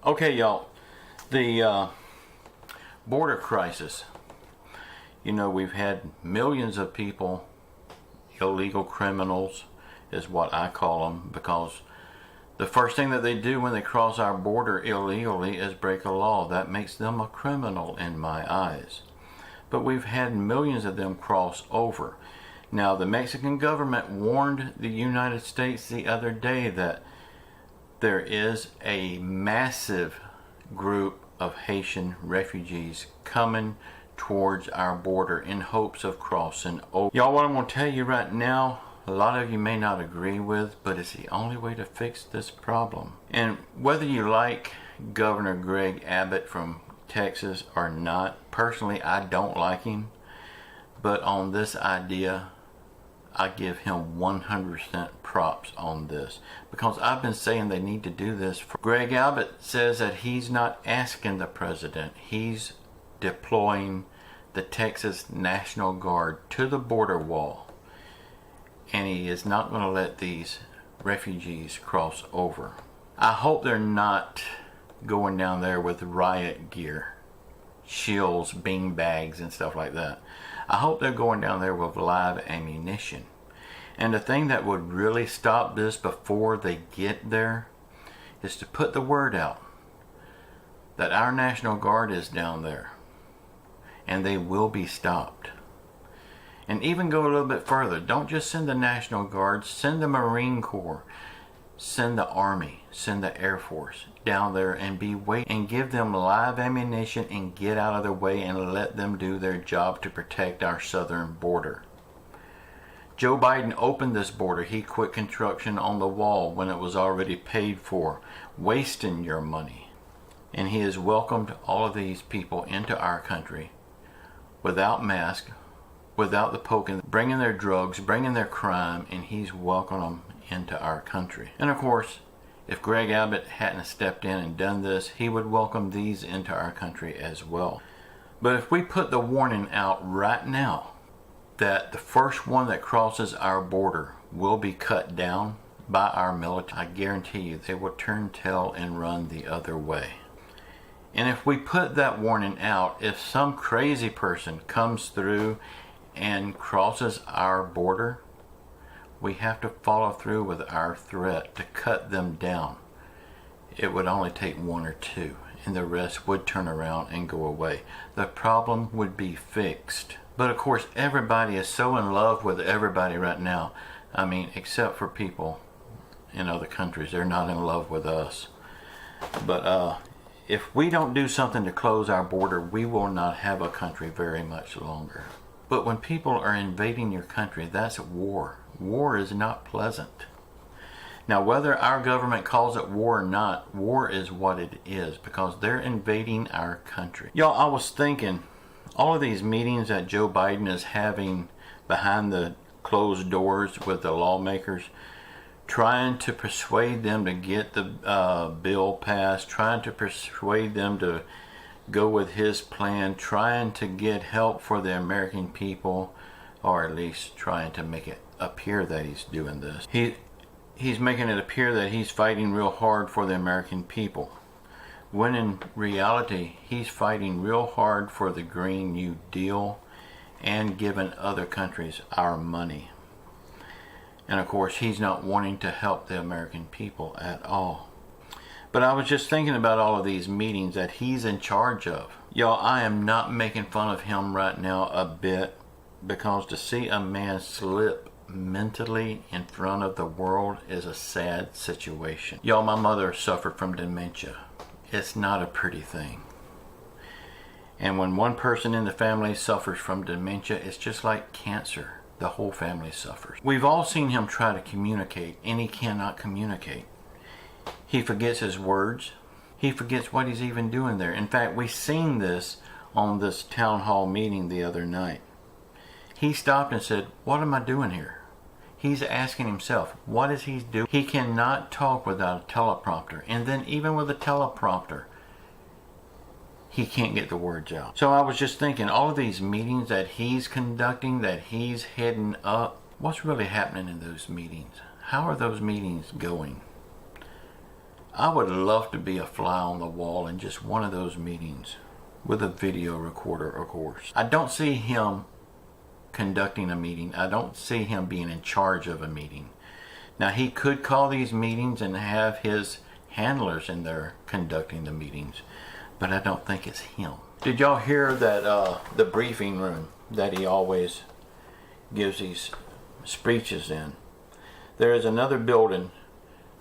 Okay, y'all, the border crisis. You know, we've had millions of people, illegal criminals is what I call them, because the first thing that they do when they cross our border illegally is break a law. That makes them a criminal in my eyes. But we've had millions of them cross over. Now, the Mexican government warned the United States the other day that there is a massive group of Haitian refugees coming towards our border in hopes of crossing over. Y'all, what I'm going to tell you right now, a lot of you may not agree with, but it's the only way to fix this problem. And whether you like Governor Greg Abbott from Texas or not, personally I don't like him, but on this idea I give him 100% props on this, because I've been saying they need to do this. Greg Abbott says that he's not asking the president, he's deploying the Texas National Guard to the border wall, and he is not going to let these refugees cross over. I hope they're not going down there with riot gear, shields, bean bags and stuff like that. I hope they're going down there with live ammunition. And the thing that would really stop this before they get there is to put the word out that our National Guard is down there and they will be stopped. And even go a little bit further. Don't just send the National Guard, send the Marine Corps, send the Army, send the Air Force down there and be waiting, and give them live ammunition and get out of their way and let them do their job to protect our southern border. Joe Biden opened this border. He quit construction on the wall when it was already paid for, wasting your money. And he has welcomed all of these people into our country without masks, without the poking, bringing their drugs, bringing their crime, and he's welcomed them into our country. And of course, if Greg Abbott hadn't stepped in and done this, he would welcome these into our country as well. But if we put the warning out right now that the first one that crosses our border will be cut down by our military, I guarantee you they will turn tail and run the other way. And if we put that warning out, if some crazy person comes through and crosses our border, we have to follow through with our threat to cut them down. It would only take one or two, and the rest would turn around and go away. The problem would be fixed. But of course, everybody is so in love with everybody right now. I mean, except for people in other countries. They're not in love with us. But if we don't do something to close our border, we will not have a country very much longer. But when people are invading your country, that's war. War is not pleasant. Now, whether our government calls it war or not, war is what it is, because they're invading our country. Y'all, I was thinking, all of these meetings that Joe Biden is having behind the closed doors with the lawmakers, trying to persuade them to get the bill passed, trying to persuade them to go with his plan, trying to get help for the American people, or at least trying to make it appear that he's doing this. He's making it appear that he's fighting real hard for the American people, when in reality he's fighting real hard for the Green New Deal and giving other countries our money. And of course, he's not wanting to help the American people at all. But I was just thinking about all of these meetings that he's in charge of. Y'all, I am not making fun of him right now a bit, because to see a man slip mentally in front of the world is a sad situation. Y'all, my mother suffered from dementia. It's not a pretty thing. And when one person in the family suffers from dementia, it's just like cancer. The whole family suffers. We've all seen him try to communicate, and he cannot communicate. He forgets his words. He forgets what he's even doing there. In fact, we seen this on this town hall meeting the other night. He stopped and said, "What am I doing here?" He's asking himself, what is he doing? He cannot talk without a teleprompter. And then even with a teleprompter, he can't get the words out. So I was just thinking, all of these meetings that he's conducting, that he's heading up, what's really happening in those meetings? How are those meetings going? I would love to be a fly on the wall in just one of those meetings with a video recorder, of course. I don't see him conducting a meeting. I don't see him being in charge of a meeting. Now, he could call these meetings and have his handlers in there conducting the meetings, but I don't think it's him. Did y'all hear that the briefing room that he always gives these speeches in? There is another building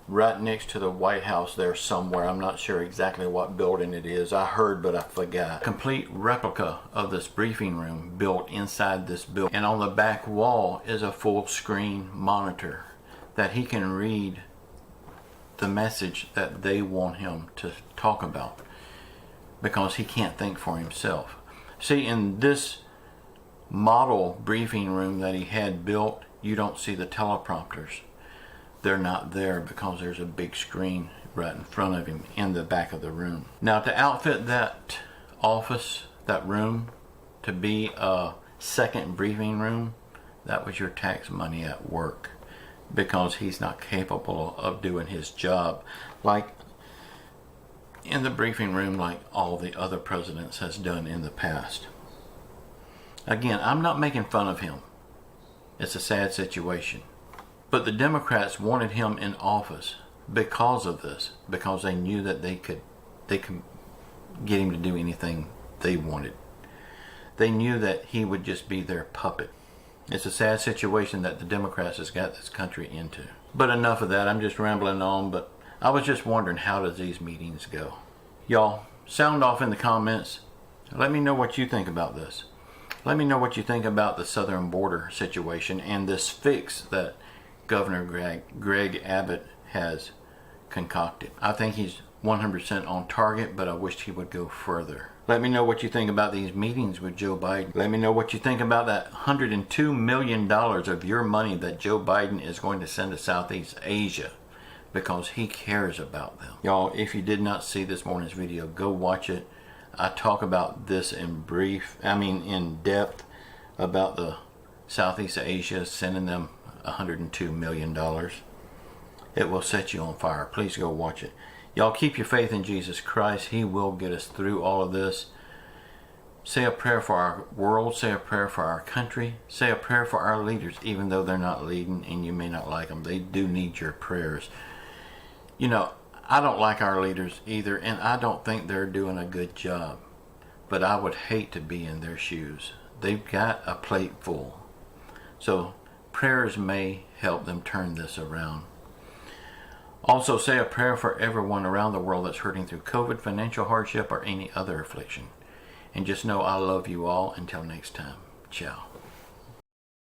right next to the White House there somewhere. I'm not sure exactly what building it is. I heard, but I forgot. Complete replica of this briefing room built inside this building. And on the back wall is a full screen monitor that he can read the message that they want him to talk about, because he can't think for himself. See, in this model briefing room that he had built, you don't see the teleprompters. They're not there because there's a big screen right in front of him in the back of the room. Now, to outfit that office, that room, to be a second briefing room, that was your tax money at work, because he's not capable of doing his job like in the briefing room like all the other presidents has done in the past. Again, I'm not making fun of him. It's a sad situation. But the Democrats wanted him in office because of this, because they knew that they could get him to do anything they wanted. They knew that he would just be their puppet. It's a sad situation that the Democrats has got this country into. But enough of that. I'm just rambling on, but I was just wondering, how does these meetings go? Y'all, sound off in the comments. Let me know what you think about this. Let me know what you think about the southern border situation and this fix that Governor Greg Abbott has concocted. I think he's 100% on target, but I wished he would go further. Let me know what you think about these meetings with Joe Biden. Let me know what you think about that $102 million of your money that Joe Biden is going to send to Southeast Asia, because he cares about them. Y'all, if you did not see this morning's video, go watch it. I talk about this in depth, about the Southeast Asia sending them $102 million. It will set you on fire. Please go watch it. Y'all, keep your faith in Jesus Christ. He will get us through all of this. Say a prayer for our world. Say a prayer for our country. Say a prayer for our leaders, even though they're not leading and you may not like them. They do need your prayers. You know, I don't like our leaders either, and I don't think they're doing a good job. But I would hate to be in their shoes. They've got a plate full. So prayers may help them turn this around. Also, say a prayer for everyone around the world that's hurting through COVID, financial hardship, or any other affliction. And just know I love you all. Until next time, ciao.